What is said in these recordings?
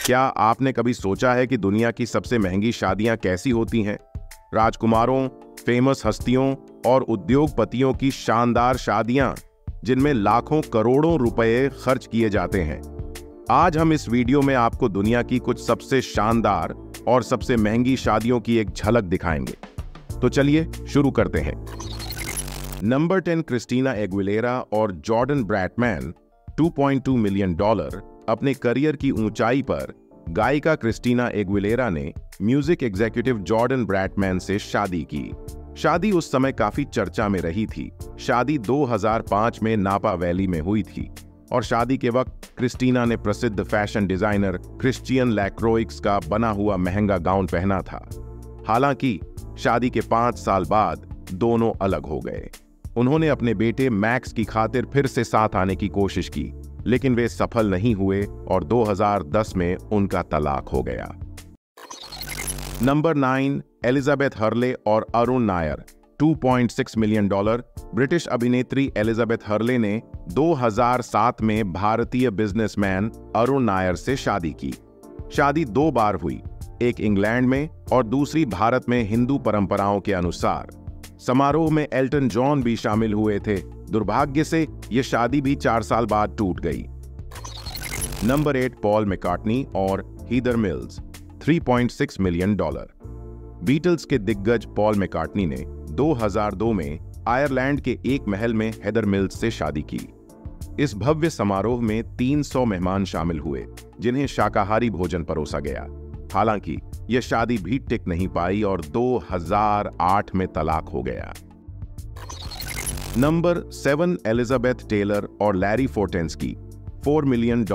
क्या आपने कभी सोचा है कि दुनिया की सबसे महंगी शादियां कैसी होती हैं? राजकुमारों, फेमस हस्तियों और उद्योगपतियों की शानदार शादियां जिनमें लाखों करोड़ों रुपए खर्च किए जाते हैं। आज हम इस वीडियो में आपको दुनिया की कुछ सबसे शानदार और सबसे महंगी शादियों की एक झलक दिखाएंगे। तो चलिए शुरू करते हैं। नंबर 10, क्रिस्टीना एगुइलेरा और जॉर्डन ब्रैडमैन। $2.2 मिलियन। अपने करियर की ऊंचाई पर गायिका क्रिस्टीना एगुइलेरा ने म्यूजिक एग्जीक्यूटिव जॉर्डन ब्रैडमैन से शादी की। शादी उस समय काफी चर्चा में रही थी। शादी 2005 में नापा वैली में हुई थी और शादी के वक्त क्रिस्टीना ने प्रसिद्ध फैशन डिजाइनर क्रिश्चियन लैक्रोइक्स का बना हुआ महंगा गाउन पहना था। हालांकि शादी के 5 साल बाद दोनों अलग हो गए। उन्होंने अपने बेटे मैक्स की खातिर फिर से साथ आने की कोशिश की, लेकिन वे सफल नहीं हुए और 2010 में उनका तलाक हो गया। नंबर 9, एलिजाबेथ हर्ले और अरुण नायर। $2.6 मिलियन। ब्रिटिश अभिनेत्री एलिजाबेथ हर्ले ने 2007 में भारतीय बिजनेसमैन अरुण नायर से शादी की। शादी 2 बार हुई, एक इंग्लैंड में और दूसरी भारत में हिंदू परंपराओं के अनुसार। समारोह में एल्टन जॉन भी शामिल हुए थे। दुर्भाग्य से यह शादी भी 4 साल बाद टूट गई। नंबर 8, पॉल मैकार्टनी और हीदर मिल्स। $3.6 मिलियन। बीटल्स के दिग्गज पॉल मैकार्टनी ने 2002 में आयरलैंड के एक महल में हेदर मिल्स से शादी की। इस भव्य समारोह में 300 मेहमान शामिल हुए, जिन्हें शाकाहारी भोजन परोसा गया। हालांकि यह शादी भी टिक नहीं पाई और 2008 में तलाक हो गया। नंबर 7, एलिजाबेथ टेलर और Larry Fortensky. $4 million.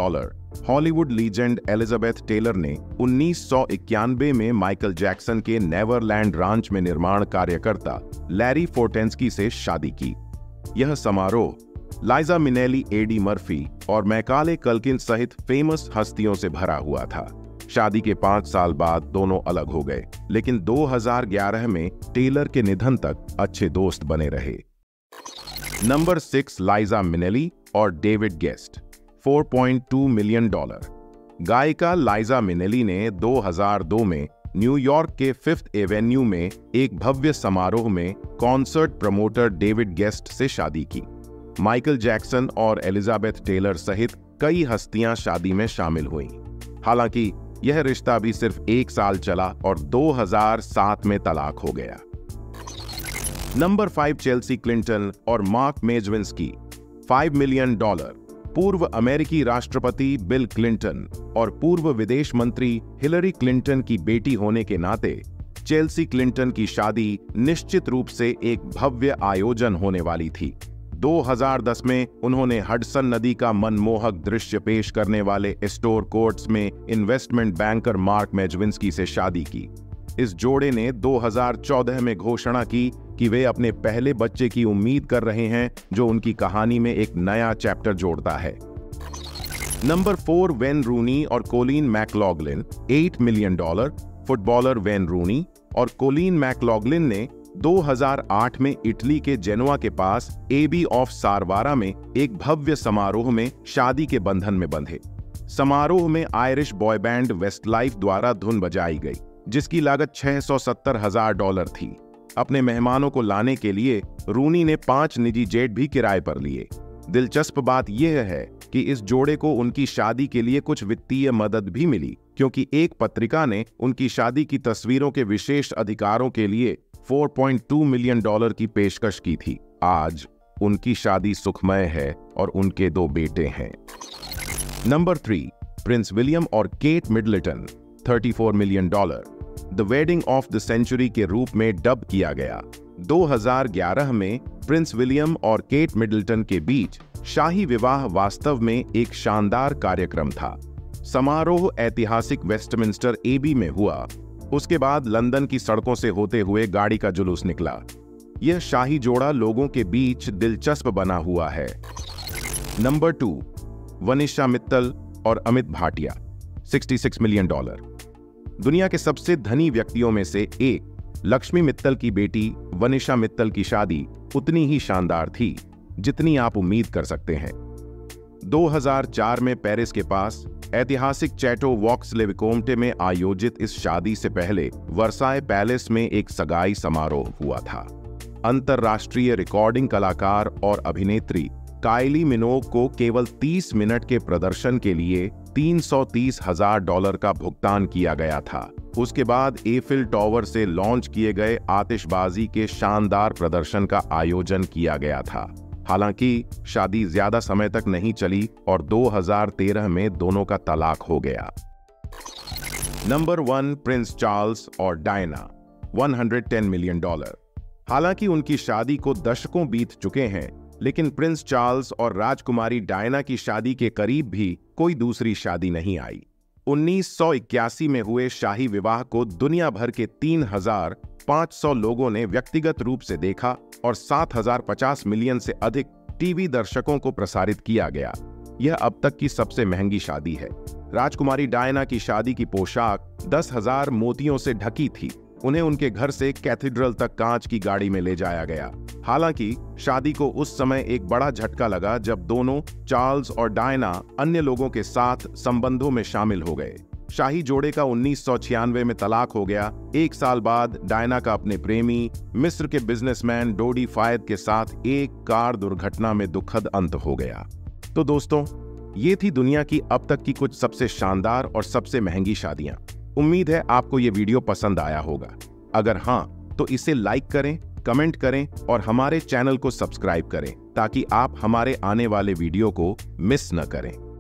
Hollywood legend Elizabeth Taylor ने 1991 में माइकल जैक्सन के नेवरलैंड रांच में निर्माण कार्यकर्ता लैरी फोर्टेंस्की से शादी की। यह समारोह लाइजा मिनेली, एडी मर्फी और मैकाले कल्किन सहित फेमस हस्तियों से भरा हुआ था। शादी के 5 साल बाद दोनों अलग हो गए, लेकिन 2011 में टेलर के निधन तक अच्छे दोस्त बने रहे। नंबर 6, लाइजा मिनेली और डेविड गेस्ट। $4.2 मिलियन। गायिका लाइजा मिनेली ने 2002 में न्यूयॉर्क के 5th एवेन्यू में एक भव्य समारोह में कॉन्सर्ट प्रमोटर डेविड गेस्ट से शादी की। माइकल जैक्सन और एलिजाबेथ टेलर सहित कई हस्तियां शादी में शामिल हुईं। हालांकि यह रिश्ता भी सिर्फ 1 साल चला और 2007 में तलाक हो गया। नंबर 5, चेल्सी क्लिंटन और मार्क मेजविन्स्की। $5 मिलियन। पूर्व अमेरिकी राष्ट्रपति बिल क्लिंटन और पूर्व विदेश मंत्री हिलरी क्लिंटन की बेटी होने के नाते चेल्सी क्लिंटन की शादी निश्चित रूप से एक भव्य आयोजन होने वाली थी। 2010 में उन्होंने हडसन नदी का मनमोहक दृश्य पेश करने वाले एस्टोर कोर्ट्स में इन्वेस्टमेंट बैंकर मार्क मेजविन्स्की से शादी की। इस जोड़े ने 2014 में घोषणा की कि वे अपने पहले बच्चे की उम्मीद कर रहे हैं, जो उनकी कहानी में एक नया चैप्टर जोड़ता है। नंबर 4, वेन रूनी और Colin McLaughlin. $8 million. Footballer Wayne Rooney और कोलिन मैकलॉगलिन ने 2008 में इटली के जेनुआ के पास एबी ऑफ सारवारा में एक भव्य समारोह में शादी के बंधन में बंधे। समारोह में आयरिश बॉय बैंड वेस्टलाइफ द्वारा धुन बजाई गई, जिसकी लागत $670,000 थी। अपने मेहमानों को लाने के लिए रूनी ने 5 निजी जेट भी किराए पर लिए। दिलचस्प बात यह है कि इस जोड़े को उनकी शादी के लिए कुछ वित्तीय मदद भी मिली, क्योंकि एक पत्रिका ने उनकी शादी की तस्वीरों के विशेष अधिकारों के लिए $4.2 मिलियन की पेशकश की थी। आज उनकी शादी सुखमय है और उनके 2 बेटे हैं। नंबर 3, प्रिंस विलियम और Kate Middleton. $34 million. The wedding of the century के रूप में डब किया गया। 2011 में प्रिंस विलियम और केट मिडलटन के बीच शाही विवाह वास्तव में एक शानदार कार्यक्रम था। समारोह ऐतिहासिक वेस्टमिंस्टर एबी में हुआ। उसके बाद लंदन की सड़कों से होते हुए गाड़ी का जुलूस निकला। यह शाही जोड़ा लोगों के बीच दिलचस्प बना हुआ है। नंबर 2, वनिशा मित्तल और अमित भाटिया। $66 मिलियन। दुनिया के सबसे धनी व्यक्तियों में से एक लक्ष्मी मित्तल की बेटी वनिशा मित्तल की शादी उतनी ही शानदार थी जितनी आप उम्मीद कर सकते हैं। 2004 में पेरिस के पास ऐतिहासिक चैटो वॉक्स ले विकोम्टे में आयोजित इस शादी से पहले वर्साय पैलेस में एक सगाई समारोह हुआ था। अंतर्राष्ट्रीय रिकॉर्डिंग कलाकार और अभिनेत्री काइली मिनोग को केवल 30 मिनट के प्रदर्शन के लिए $330,000 का भुगतान किया गया था। उसके बाद एफिल टॉवर से लॉन्च किए गए आतिशबाजी के शानदार प्रदर्शन का आयोजन किया गया था। हालांकि शादी ज्यादा समय तक नहीं चली और 2013 में दोनों का तलाक हो गया। नंबर 1, प्रिंस चार्ल्स और डायना, $110 मिलियन। हालांकि उनकी शादी को दशकों बीत चुके हैं, लेकिन प्रिंस चार्ल्स और राजकुमारी डायना की शादी के करीब भी कोई दूसरी शादी नहीं आई। 1981 में हुए शाही विवाह को दुनिया भर के 3,500 लोगों ने व्यक्तिगत रूप से देखा और 7,050 मिलियन से अधिक टीवी दर्शकों को प्रसारित किया गया। यह अब तक की सबसे महंगी शादी है। राजकुमारी डायना की शादी की पोशाक 10,000 मोतियों से ढकी थी। उन्हें उनके घर से कैथेड्रल तक कांच की गाड़ी में ले जाया गया। हालांकि शादी को उस समय एक बड़ा झटका लगा जब दोनों चार्ल्स और डायना अन्य लोगों के साथ संबंधों में शामिल हो गए। शाही जोड़े का 1996 में तलाक हो गया। एक साल बाद डायना का अपने प्रेमी मिस्र के बिजनेसमैन डोडी फायद के साथ एक कार दुर्घटना में दुखद अंत हो गया। तो दोस्तों, ये थी दुनिया की अब तक की कुछ सबसे शानदार और सबसे महंगी शादियां। उम्मीद है आपको ये वीडियो पसंद आया होगा। अगर हाँ, तो इसे लाइक करें, कमेंट करें और हमारे चैनल को सब्सक्राइब करें ताकि आप हमारे आने वाले वीडियो को मिस न करें।